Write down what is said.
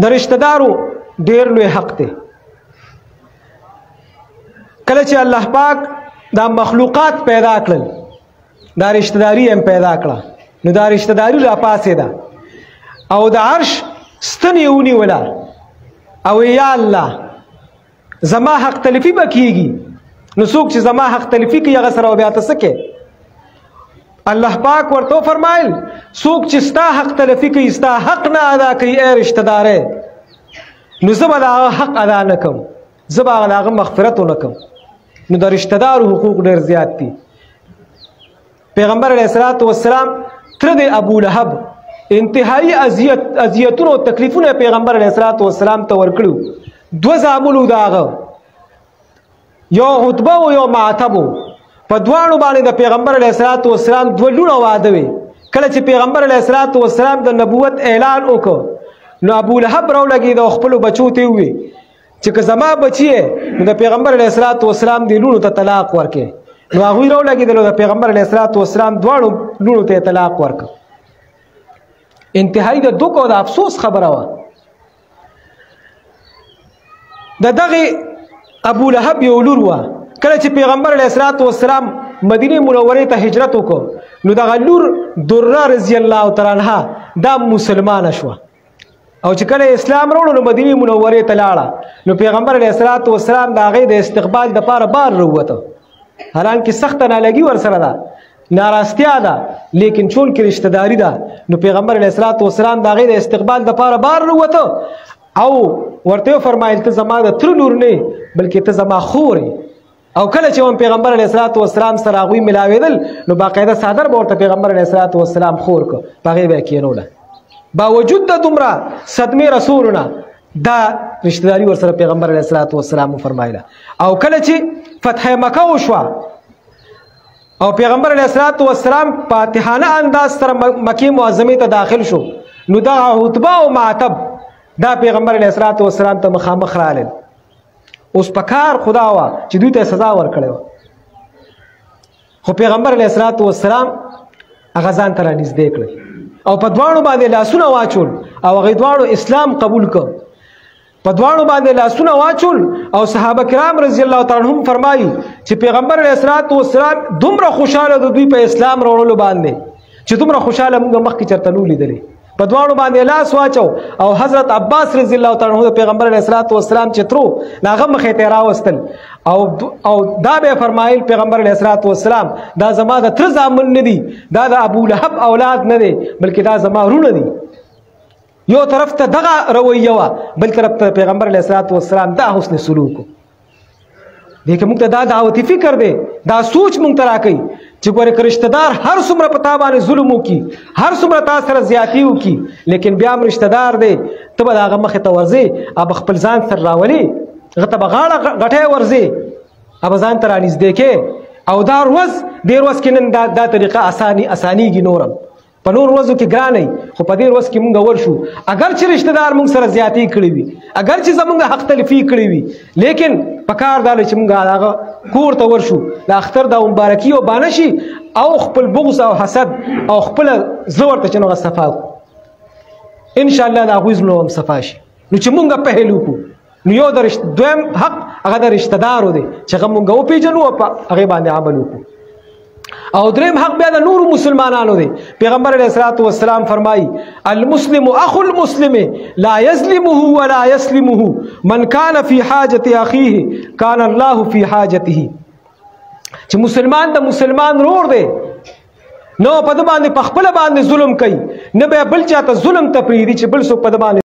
د رشتہ دارو ډیر لوی حق دی. کله چې الله پاک دا مخلوقات پیدا کړل دا رشتہ داری هم پیدا کړه نو دا رشتہ داری را پاسې ده او د عرش ستنې ونیوله او یا الله زما حق تلفي به کېږي نو څوک چې زما حق تلفي کوي هغه سره بیا ته څه کوې؟ الله پاک ورته فرمایل څوک چې ستا حق تلفي کوي ستا حق نه ادا کوي ای رشتہ دارې نو زه به د هغه حق ادا نه کوم زه به د هغه مغفرت ونه کوم. نو د رشتہ دارو حقوق ډېر زیات دي. پیغمبر علیه الصلاۃ والسلام تر د ابو لهب انتهایی اذیتونه او تکلیفونه پیغمبر علیه الصلاۃ والسلام ته ورکړو. دوه زامنو د هغه یو عتبه او یو معتب په دواړو باندې د پیغمبر علیه الصلاۃ والسلام دوه لوڼه واده وي. کله چې پیغمبر علیه الصلاۃ والسلام د نبوت اعلان وکړ نو ابو لهب راولګېد او خپلو بچو ته یې وویل چې که زما بچی نو د پیغمبر علیه الصلاۃ والسلام دې لوڼو ته طلاق ورکړي. نو هغوی راولګېدل د پیغمبر علیه الصلاۃ والسلام دواړو لوڼو ته طلاق ورکړ. انتهایی د دوک او د افسوس خبره وه. د دغې ابو لهب یو لور وه. کله چې پیغمبر علیه الصلاۃ والسلام مدینې منورې ته هجرت وکړ نو دغه لور دره رضی الله تعالی عنها دا مسلمانه شوه او چې کله اسلام راوړو نو مدینې منورې ته لاړه نو پیغمبر علیه الصلاۃ والسلام د هغې د استقبال دپاره بار راووته. حالانکه سخته نالګي ورسره ده ناراستیا ده لیکن چون کې رشتہ داری ده نو پیغمبر علیه الصلاۃ والسلام د هغې د استقبال دپاره بار راووته او ورته فرمایل ته زما د تره لور نه بلکې ته زما خور او کله چې پیغمبر علیه الصلاۃ والسلام سره هغوی ملاوېدل نو باقاعده څادر به ورته پیغمبر علیه الصلاۃ والسلام خور کړ په هغې به یې کېنوله. باوجود د دومره صدمې رسولونه دا رشتہ داری ورسره پیغمبر علیه الصلاۃ والسلام فرمایله. او کله چې فتح مکه وشوه او پیغمبر علیه الصلاۃ والسلام فاتحانه انداز سره مکې معظمې ته داخل شو نو دا عتبه او معتب دا پیغمبر علیه الصلاۃ والسلام ته مخامخ رالل. اوس په کار خدا وه چې دوی ته سزا ورکړې وه خو پیغمبر علیه الصلاۃ والسلام هغه ځان ته رانږدې کړل او په دواړو باندې لاسونه واچول او هغې دواړو اسلام قبول کړ. په دواړو باندې لاسونه واچول او صحابه کرام رضی الله تعالی عنهم فرمایي چې پیغمبر علیه الصلاۃ والسلام دومره خوشحاله د دوی په اسلام راوړلو باندې چې دومره خوشحاله موږ مخکې چېرته نه لیدلې. په دواړو باندې لاس واچو او حضرت عباس رضی الله تعالی عنه د پیغمبر علیه الصلاۃ والسلام چې ترو هغه مخې ته راوستل او دا به فرمایل پیغمبر علیه الصلاۃ والسلام دا زما د تره زامن نه دي دا د ابو لهب اولاد نه دی بلکې دا زما وروڼه دي. یو طرف ته دغه رویه وه بل طرف ته پیغمبر علیه الصلاۃ والسلام دا حسن سلوک و. دې کې موږ ته دا دعوتي فکر دی دا سوچ موږ ته راکوي چې ګوره که رشتہ دار هر څومره په تا باندې ظلم وکړي هر څومره تا سره زیاتي وکړي لیکن بیا هم رشتہ دار دی ته به د هغه مخې ته ورځې به خپل ځان سره راولې هغه ته به غاړه غټۍ ورځې به ځان ته رانږدې کې او دا ورځ دې ورځ کې نن دا طریقه اسانیږي نورم په نور ورځو کې ګرانه خو په دې ورځ کې مونږ ورشو اگر چې رشتہ دار مونږ سره زیاتې کړې وي اگر چې زمونږ حق تلفي کړې وي لیکن په کار دا چې مونږ هغه کور ته ورشو د اختر د مبارکي او بانه شي او خپل بغض او حسد او خپل زړه ورته چې نو صفا ان شاء الله د هغوی زړه هم صفا شي. نو چې مونږ پهل وکړو نو یو د دویم حق هغه د رشتہ دارو دی چې هغه مونږ وپېژنو او په هغې باندې عمل وکړو. او دریم حق بیا د نورو مسلمانانو دی. پیغمبر علیه الصلاۃ والسلام فرمایي المسلم اخو المسلم لا یظلمه ولا یسلمه من کان فی حاجة اخیه کان الله فی حاجته. چې مسلمان د مسلمان رور دی نو په د باندې په خپله باندې ظلم کوي نه به بل چاته ظلم ته پرېږدي چې بل څوک په د باندې